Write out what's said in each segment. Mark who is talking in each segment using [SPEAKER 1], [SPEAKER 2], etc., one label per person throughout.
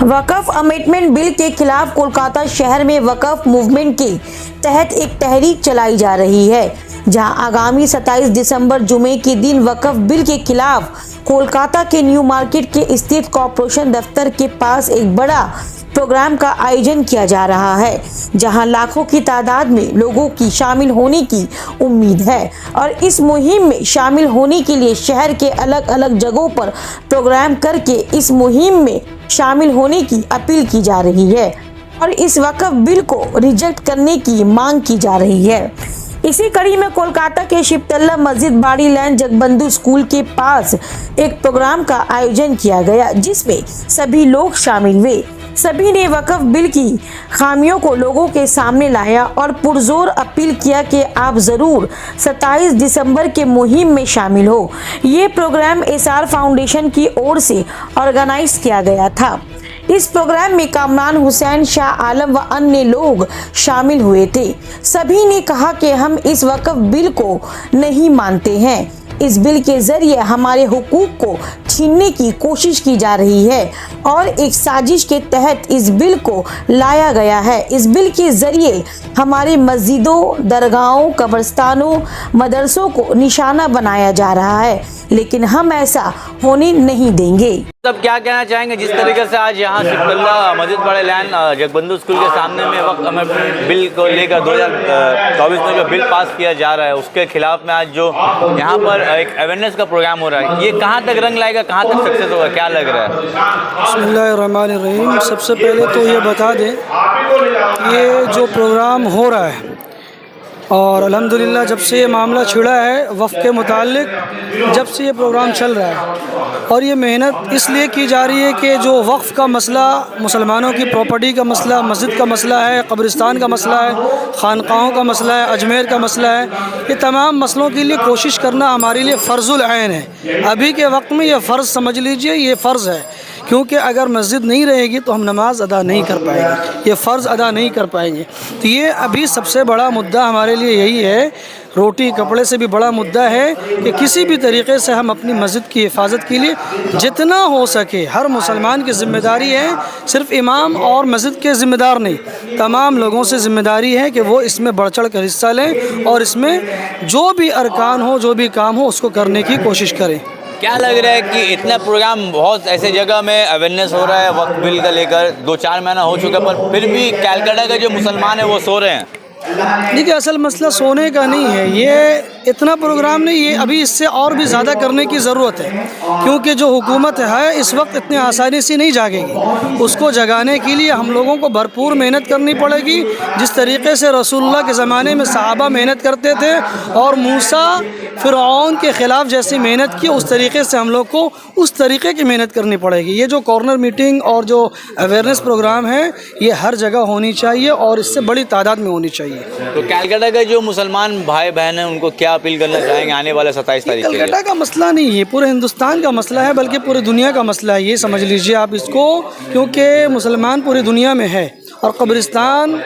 [SPEAKER 1] वक्फ amendment bill के खिलाफ कोलकाता शहर में वक्फ मूवमेंट के तहत एक तहरीक चलाई जा रही है, जहां आगामी 27 दिसंबर जुमे के दिन वक्फ बिल के खिलाफ कोलकाता के न्यू मार्केट के स्थित कॉर्पोरेशन दफ्तर के पास एक बड़ा प्रोग्राम का आयोजन किया जा रहा है, जहां लाखों की तादाद में लोगों की शामिल होने की उम्मीद है। और इस मुहिम में शामिल होने के लिए शहर के अलग अलग जगहों पर प्रोग्राम करके इस मुहिम में शामिल होने की अपील की जा रही है और इस वक्फ बिल को रिजेक्ट करने की मांग की जा रही है। इसी कड़ी में कोलकाता के शिवतल्ला मस्जिद बाड़ी लैंड जगबंधु स्कूल के पास एक प्रोग्राम का आयोजन किया गया, जिसमें सभी लोग शामिल हुए। सभी ने वक्फ बिल की खामियों को लोगों के सामने लाया और पुरजोर अपील किया कि आप ज़रूर 27 दिसंबर के मुहिम में शामिल हो। ये प्रोग्राम एसआर फाउंडेशन की ओर से ऑर्गेनाइज किया गया था। इस प्रोग्राम में कामरान हुसैन, शाह आलम व अन्य लोग शामिल हुए थे। सभी ने कहा कि हम इस वक्फ बिल को नहीं मानते हैं। इस बिल के जरिए हमारे हुकूक को छीनने की कोशिश की जा रही है और एक साजिश के तहत इस बिल को लाया गया है। इस बिल के जरिए हमारे मस्जिदों, दरगाहों, कब्रिस्तानों, मदरसों को निशाना बनाया जा रहा है, लेकिन हम ऐसा होने नहीं देंगे।
[SPEAKER 2] तब क्या कहना चाहेंगे जिस तरीके से आज यहाँ शिवतल्ला मस्जिद बड़े लैंड जगबंधु स्कूल के सामने में वक्फ अमेंडमेंट बिल को लेकर 2024 में जो बिल पास किया जा रहा है उसके खिलाफ में आज जो यहाँ पर एक अवेयरनेस का प्रोग्राम हो रहा है, ये कहाँ तक रंग लाएगा, कहाँ तक सक्सेस होगा, क्या लग रहा है?
[SPEAKER 3] बिस्मिल्लाहिर्रहमानिर्रहीम। सबसे पहले तो ये बता दें, ये जो प्रोग्राम हो रहा है और अल्हम्दुलिल्लाह जब से ये मामला छिड़ा है वक्फ के मुतालिक, जब से ये प्रोग्राम चल रहा है और ये मेहनत इसलिए की जा रही है कि जो वक्फ का मसला, मुसलमानों की प्रॉपर्टी का मसला, मस्जिद का मसला है, कब्रिस्तान का मसला है, खानकाहों का मसला है, अजमेर का मसला है, ये तमाम मसलों के लिए कोशिश करना हमारे लिए फ़र्ज़ुल ऐन है। अभी के वक्त में ये फ़र्ज़ समझ लीजिए, ये फ़र्ज़ है, क्योंकि अगर मस्जिद नहीं रहेगी तो हम नमाज अदा नहीं कर पाएंगे, ये फ़र्ज़ अदा नहीं कर पाएंगे। तो ये अभी सबसे बड़ा मुद्दा हमारे लिए यही है। रोटी कपड़े से भी बड़ा मुद्दा है कि किसी भी तरीक़े से हम अपनी मस्जिद की हिफाजत के लिए जितना हो सके, हर मुसलमान की ज़िम्मेदारी है, सिर्फ़ इमाम और मस्जिद के ज़िम्मेदार नहीं, तमाम लोगों से ज़िम्मेदारी है कि वो इसमें बढ़ चढ़ कर हिस्सा लें और इसमें जो भी अरकान हो, जो भी काम हो, उसको करने की कोशिश करें।
[SPEAKER 2] क्या लग रहा है कि इतना प्रोग्राम बहुत ऐसे जगह में अवेयरनेस हो रहा है वक्फ बिल का लेकर, 2-4 महीना हो चुका, पर फिर भी कलकत्ता के जो मुसलमान हैं वो सो रहे हैं?
[SPEAKER 3] देखिए, असल मसला सोने का नहीं है, ये इतना प्रोग्राम नहीं, ये अभी इससे और भी ज़्यादा करने की ज़रूरत है, क्योंकि जो हुकूमत है इस वक्त इतनी आसानी से नहीं जागेगी। उसको जगाने के लिए हम लोगों को भरपूर मेहनत करनी पड़ेगी। जिस तरीके से रसूलुल्लाह के ज़माने में सहाबा मेहनत करते थे और मूसा फ़िरऔन के ख़िलाफ़ जैसी मेहनत की, उस तरीके से हम लोग को उस तरीके की मेहनत करनी पड़ेगी। ये जो कॉर्नर मीटिंग और जो अवेयरनेस प्रोग्राम है, ये हर जगह होनी चाहिए और इससे बड़ी तादाद में होनी चाहिए।
[SPEAKER 2] तो कलकत्ता के जो मुसलमान भाई बहन हैं उनको क्या अपील करना चाहेंगे आने वाले 27 तारीख के लिए?
[SPEAKER 3] कलकत्ता का मसला नहीं है, पूरे हिंदुस्तान का मसला है, बल्कि पूरी दुनिया का मसला है, ये समझ लीजिए आप इसको, क्योंकि मुसलमान पूरी दुनिया में है और कब्रिस्तान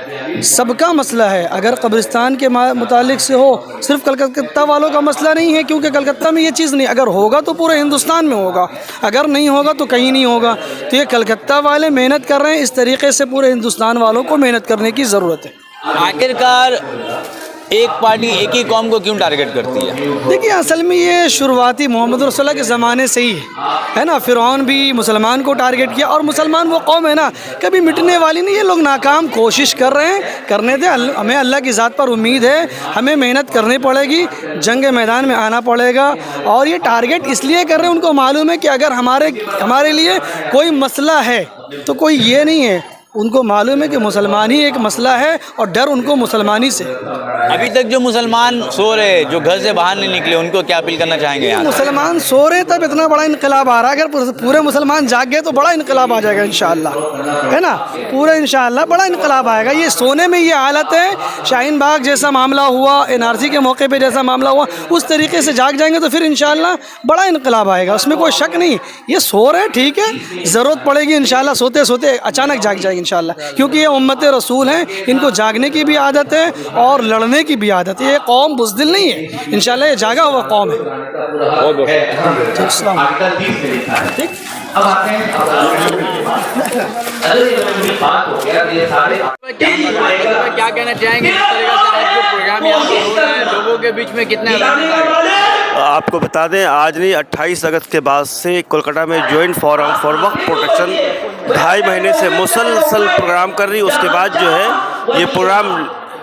[SPEAKER 3] सबका मसला है। अगर कब्रिस्तान के मुतालिक से हो, सिर्फ कलकत्ता वालों का मसला नहीं है, क्योंकि कलकत्ता में ये चीज़ नहीं, अगर होगा तो पूरे हिंदुस्तान में होगा, अगर नहीं होगा तो कहीं नहीं होगा। तो ये कलकत्ता वाले मेहनत कर रहे हैं, इस तरीके से पूरे हिंदुस्तान वालों को मेहनत करने की ज़रूरत है।
[SPEAKER 2] आखिरकार एक पार्टी एक ही कौम को क्यों टारगेट करती है?
[SPEAKER 3] देखिए, असल में ये शुरुआती मोहम्मद रसूलुल्लाह के ज़माने से ही है ना। फ़िरऔन भी मुसलमान को टारगेट किया और मुसलमान वो कौम है ना, कभी मिटने वाली नहीं। ये लोग नाकाम कोशिश कर रहे हैं, करने दें, हमें अल्लाह की ज़ात पर उम्मीद है, हमें मेहनत करनी पड़ेगी, जंग मैदान में आना पड़ेगा। और ये टारगेट इसलिए कर रहे हैं, उनको मालूम है कि अगर हमारे लिए कोई मसला है तो कोई ये नहीं है, उनको मालूम है कि मुसलमान ही एक मसला है और डर उनको मुसलमानी से।
[SPEAKER 2] अभी तक जो मुसलमान सो रहे, जो घर से बाहर नहीं निकले, उनको क्या अपील करना चाहेंगे? यहाँ
[SPEAKER 3] मुसलमान सो रहे तब इतना बड़ा इनकलाब आ रहा है, अगर पूरे मुसलमान जाग गए तो बड़ा इनकलाब आ जाएगा इंशाअल्लाह, है ना। पूरा इंशाअल्लाह बड़ा इनकलाब आएगा। ये सोने में ये हालत है, शाहीन बाग जैसा मामला हुआ, NRC के मौके पे जैसा मामला हुआ, उस तरीके से जाग जाएंगे तो फिर इंशाअल्लाह बड़ा इनकलाब आएगा, उसमें कोई शक नहीं। ये सो रहे, ठीक है, ज़रूरत पड़ेगी इंशाअल्लाह, सोते सोते अचानक जाग जाएगी इंशाअल्लाह, क्योंकि ये उम्मत रसूल हैं, इनको जागने की भी आदत है और लड़ने की भी आदत है। ये कौम बुज़दिल नहीं है, इंशाअल्लाह ये जागा हुआ कौम है।
[SPEAKER 2] बहुत बहुत
[SPEAKER 3] ठीक।
[SPEAKER 4] अब आते हैं
[SPEAKER 2] क्या कहना चाहेंगे इस तरीके से आज जो प्रोग्राम यहाँ पर हो रहा है, लोगों के बीच में कितना
[SPEAKER 5] आपको बता दें, आज नहीं 28 अगस्त के बाद से कोलकाता में joint forum for Waqf protection 2.5 महीने से मुसलसल प्रोग्राम कर रही। उसके बाद जो है ये programme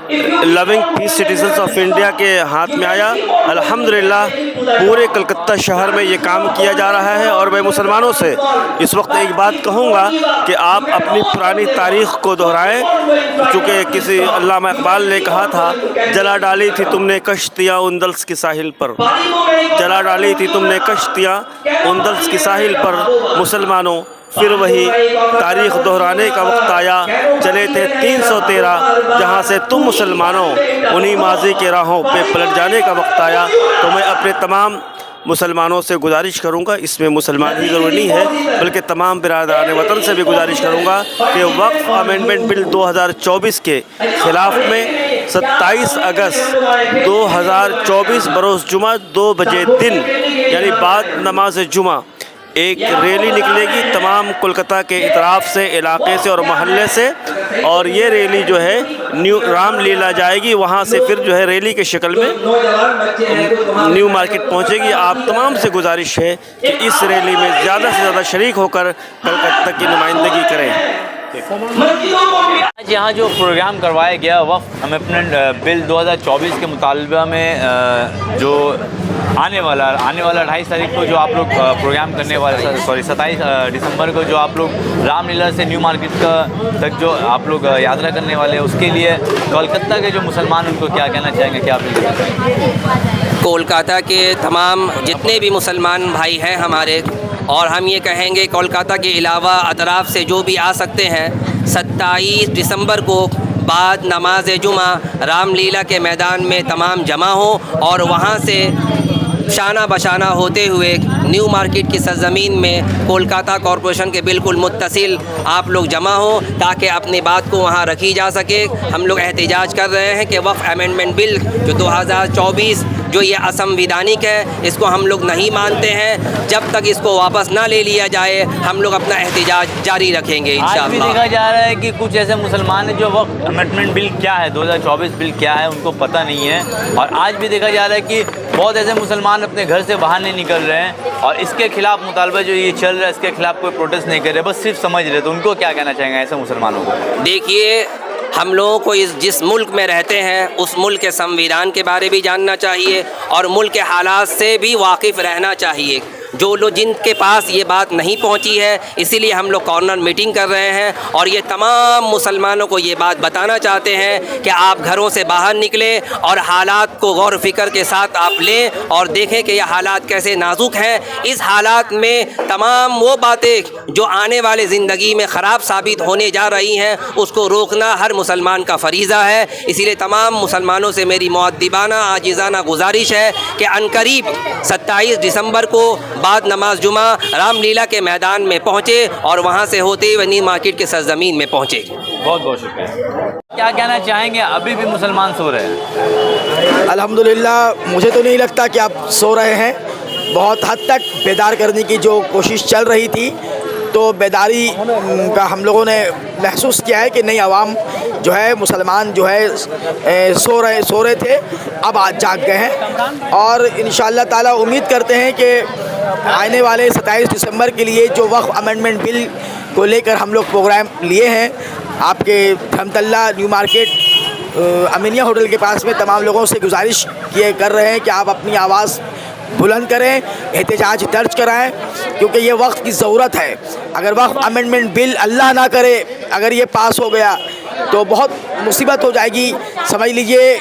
[SPEAKER 5] loving peace citizens of India के हाथ में आया। अल्हम्दुलिल्लाह पूरे कलकत्ता शहर में ये काम किया जा रहा है। और मैं मुसलमानों से इस वक्त एक बात कहूँगा कि आप अपनी पुरानी तारीख़ को दोहराएं, चूँकि किसी अल्लामा इकबाल ने कहा था, जला डाली थी तुमने कश्तियाँ उंदल्स की साहिल पर, जला डाली थी तुमने कश्तियाँ उंदल्स की साहिल पर, मुसलमानों फिर वही तारीख़ दोहराने का वक्त आया, चले थे 313 जहाँ से तुम मुसलमानों, उन्हीं माजी के राहों पे पलट जाने का वक्त आया। तो मैं अपने तमाम मुसलमानों से गुजारिश करूँगा, इसमें मुसलमान ही ज़रूरी नहीं है बल्कि तमाम बिरादरान वतन से भी गुजारिश करूँगा कि वक्फ अमेंडमेंट बिल 2024 के ख़िलाफ़ में 27 अगस्त 2024 बरोज़ जुमा 2 बजे दिन यानी बाद नमाज जुमा एक रैली निकलेगी तमाम कोलकाता के इतराफ़ से, इलाके से और महल्ले से। और ये रैली जो है न्यू रामलीला जाएगी, वहाँ से फिर जो है रैली के शक्ल में न्यू मार्केट पहुँचेगी। आप तमाम से गुजारिश है कि इस रैली में ज़्यादा से ज़्यादा शरीक होकर कलकत्ता की नुमाइंदगी करें।
[SPEAKER 2] आज यहाँ जो प्रोग्राम करवाया गया वक्फ अमेंडमेंट बिल 2024 के मुतालबा में जो आने वाला 28 तारीख को जो आप लोग प्रोग्राम करने वाले, सॉरी 27 दिसंबर को जो आप लोग रामलीला से न्यू मार्केट तक जो आप लोग यात्रा करने वाले हैं, उसके लिए कोलकाता के जो मुसलमान उनको क्या कहना चाहेंगे, क्या अपील करना चाहेंगे?
[SPEAKER 4] कोलकाता के तमाम जितने भी मुसलमान भाई हैं हमारे, और हम ये कहेंगे कोलकाता के अलावा अतराफ़ से जो भी आ सकते हैं, 27 दिसंबर को बाद नमाज जुमा रामलीला के मैदान में तमाम जमा हो और वहाँ से शाना बशाना होते हुए न्यू मार्केट की सरज़मीन में कोलकाता कॉरपोरेशन के बिल्कुल मुत्तसिल आप लोग जमा हो ताकि अपनी बात को वहाँ रखी जा सके। हम लोग एहतिजाज कर रहे हैं कि वक्फ अमेंडमेंट बिल जो 2024 जो ये असंवैधानिक है, इसको हम लोग नहीं मानते हैं। जब तक इसको वापस ना ले लिया जाए हम लोग अपना एहतिजाज जारी रखेंगे इंशाअल्लाह।
[SPEAKER 2] आज भी देखा जा रहा है कि कुछ ऐसे मुसलमान हैं जो वक्फ अमेंडमेंट बिल क्या है, 2024 बिल क्या है, उनको पता नहीं है। और आज भी देखा जा रहा है कि बहुत ऐसे मुसलमान अपने घर से बाहर नहीं निकल रहे हैं और इसके खिलाफ मुतालबा जो ये चल रहा है इसके खिलाफ कोई प्रोटेस्ट नहीं कर रहे, बस सिर्फ समझ रहे। तो उनको क्या कहना चाहेंगे ऐसे मुसलमानों को?
[SPEAKER 4] देखिए, हम लोगों को जिस मुल्क में रहते हैं उस मुल्क के संविधान के बारे भी जानना चाहिए और मुल्क के हालात से भी वाकिफ़ रहना चाहिए। जो लोग जिनके पास ये बात नहीं पहुंची है, इसीलिए हम लोग कॉर्नर मीटिंग कर रहे हैं और ये तमाम मुसलमानों को ये बात बताना चाहते हैं कि आप घरों से बाहर निकलें और हालात को गौर फिक्र के साथ आप लें और देखें कि ये हालात कैसे नाजुक हैं। इस हालात में तमाम वो बातें जो आने वाले ज़िंदगी में ख़राब साबित होने जा रही हैं, उसको रोकना हर मुसलमान का फ़रीज़ा है। इसीलिए तमाम मुसलमानों से मेरी मुअद्दिबाना आजिज़ाना गुजारिश है कि अनकरीब 27 दिसंबर को बाद नमाज जुमा रामलीला के मैदान में पहुँचे और वहाँ से होते हुए न्यू मार्केट के सरज़मीन में पहुँचे।
[SPEAKER 2] बहुत बहुत शुक्रिया। क्या कहना चाहेंगे, अभी भी मुसलमान सो रहे हैं?
[SPEAKER 6] अल्हम्दुलिल्लाह, मुझे तो नहीं लगता कि आप सो रहे हैं। बहुत हद तक बेदार करने की जो कोशिश चल रही थी, तो बेदारी का हम लोगों ने महसूस किया है कि नहीं, आवाम जो है मुसलमान जो है सो रहे थे, अब आज जाग गए हैं। और इंशाअल्लाह ताला उम्मीद करते हैं कि आने वाले 27 दिसंबर के लिए जो वक्फ अमेंडमेंट बिल को लेकर हम लोग प्रोग्राम लिए हैं, आपके Dharmatala new market anaemia hotel के पास में तमाम लोगों से गुजारिश कर रहे हैं कि आप अपनी आवाज़ बुलंद करें, एहतजाज दर्ज कराएं, क्योंकि ये वक्त की ज़रूरत है। अगर वक्फ अमेंडमेंट बिल अल्लाह ना करे अगर ये पास हो गया तो बहुत मुसीबत हो जाएगी। समझ लीजिए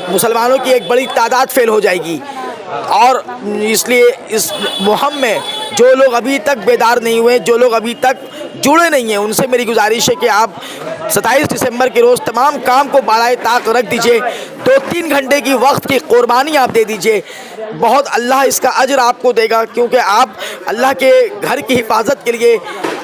[SPEAKER 6] मुसलमानों की एक बड़ी तादाद फेल हो जाएगी। और इसलिए इस मुहिम में जो लोग अभी तक बेदार नहीं हुए, जो लोग अभी तक जुड़े नहीं हैं, उनसे मेरी गुजारिश है कि आप 27 दिसंबर के रोज़ तमाम काम को बालाए ताक रख दीजिए। 2-3 घंटे की वक्त की कुर्बानी आप दे दीजिए, बहुत अल्लाह इसका अजर आपको देगा, क्योंकि आप अल्लाह के घर की हिफाजत के लिए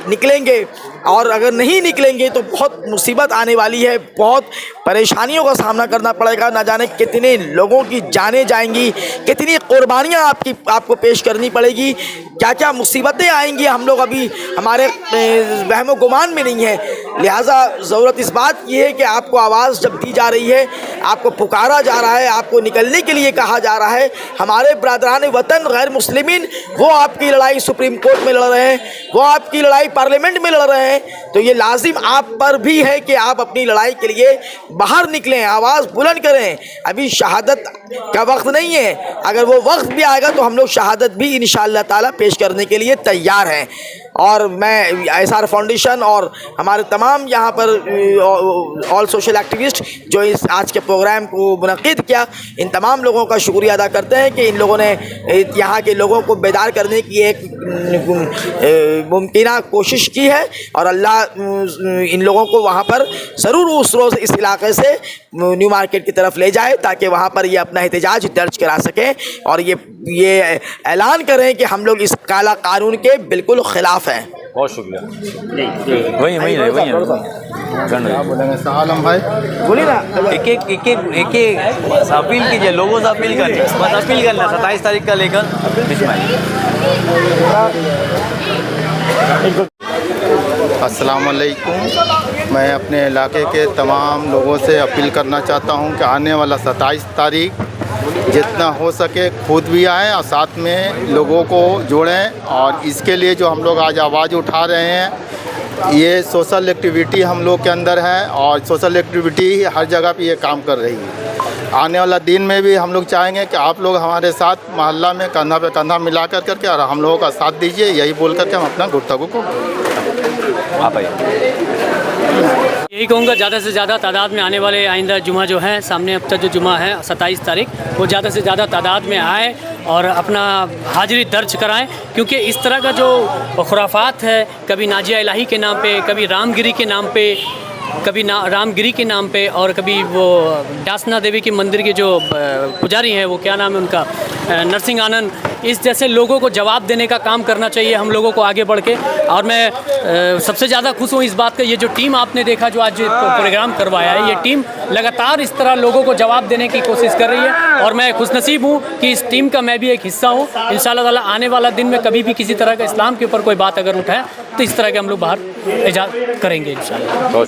[SPEAKER 6] निकलेंगे। और अगर नहीं निकलेंगे तो बहुत मुसीबत आने वाली है, बहुत परेशानियों का सामना करना पड़ेगा। ना जाने कितने लोगों की जानें जाएंगी, कितनी कुर्बानियाँ आपको पेश करनी पड़ेगी, क्या क्या मुसीबतें आएंगी, हम लोग अभी हमारे वहमो गुमान में नहीं है। लिहाजा ज़रूरत इस बात की है कि आपको आवाज़ जब दी जा रही है, आपको पुकारा जा रहा है, आपको निकलने के लिए कहा जा रहा है। हमारे बरदरान वतन गैर मुस्लिमीन वो आपकी लड़ाई सुप्रीम कोर्ट में लड़ रहे हैं, वो आपकी लड़ाई पार्लियामेंट में लड़ रहे हैं, तो ये लाजिम आप पर भी है कि आप अपनी लड़ाई के लिए बाहर निकलें, आवाज़ बुलंद करें। अभी शहादत का वक्त नहीं है, अगर वो वक्त भी आएगा तो हम लोग शहादत भी इंशाअल्लाह ताला पेश करने के लिए तैयार हैं। और मैं एसआर फाउंडेशन और हमारे तमाम यहाँ पर ऑल सोशल एक्टिविस्ट जो इस आज के प्रोग्राम को मुनक़िद किया, इन तमाम लोगों का शुक्रिया अदा करते हैं कि इन लोगों ने यहाँ के लोगों को बेदार करने की एक मुमकिन कोशिश की है। और अल्लाह इन लोगों को वहाँ पर ज़रूर उस रोज़ इस इलाके से न्यू मार्केट की तरफ ले जाए ताकि वहाँ पर ये अपना एहतजाज दर्ज करा सकें और ये ऐलान करें कि हम लोग इस काला कानून के बिल्कुल ख़िलाफ़ हैं।
[SPEAKER 2] बहुत शुक्रिया। वही
[SPEAKER 7] आलम भाई
[SPEAKER 6] बोलिए ना।
[SPEAKER 2] एक अपील कीजिए, लोगों से अपील करनी, बस अपील करना 27 तारीख का लेकर
[SPEAKER 7] अस्सलाम वालेकुम। मैं अपने इलाके के तमाम लोगों से अपील करना चाहता हूं कि आने वाला 27 तारीख जितना हो सके खुद भी आएँ और साथ में लोगों को जोड़ें। और इसके लिए जो हम लोग आज आवाज़ उठा रहे हैं, ये सोशल एक्टिविटी हम लोग के अंदर है और सोशल एक्टिविटी हर जगह पे ये काम कर रही है। आने वाला दिन में भी हम लोग चाहेंगे कि आप लोग हमारे साथ मोहल्ला में कंधा पे कंधा मिला करके और हम लोगों का साथ दीजिए। यही बोल करके हम अपना गुफ्तगू को
[SPEAKER 2] आप आइए।
[SPEAKER 8] यही कहूँगा ज़्यादा से ज़्यादा तादाद में आने वाले आइंदा जुमा जो है, सामने अब तक जो जुमा है 27 तारीख, वो ज़्यादा से ज़्यादा तादाद में आए और अपना हाजिरी दर्ज कराएं। क्योंकि इस तरह का जो खुराफात है, कभी नाजिया इलाही के नाम पे, कभी रामगिरी के नाम पे, कभी रामगिरी के नाम पे, और कभी वो डासना देवी के मंदिर के जो पुजारी हैं, वो क्या नाम है उनका, नरसिंह आनंद, इस जैसे लोगों को जवाब देने का काम करना चाहिए हम लोगों को आगे बढ़ के। और मैं सबसे ज़्यादा खुश हूँ इस बात का, ये जो टीम आपने देखा जो आज प्रोग्राम करवाया है, ये टीम लगातार इस तरह लोगों को जवाब देने की कोशिश कर रही है और मैं खुशनसीब हूँ कि इस टीम का मैं भी एक हिस्सा हूँ। इंशाअल्लाह ताला आने वाला दिन में कभी भी किसी तरह का इस्लाम के ऊपर कोई बात अगर उठाए तो इस तरह के हम लोग बाहर इजाज़त करेंगे इंशाअल्लाह।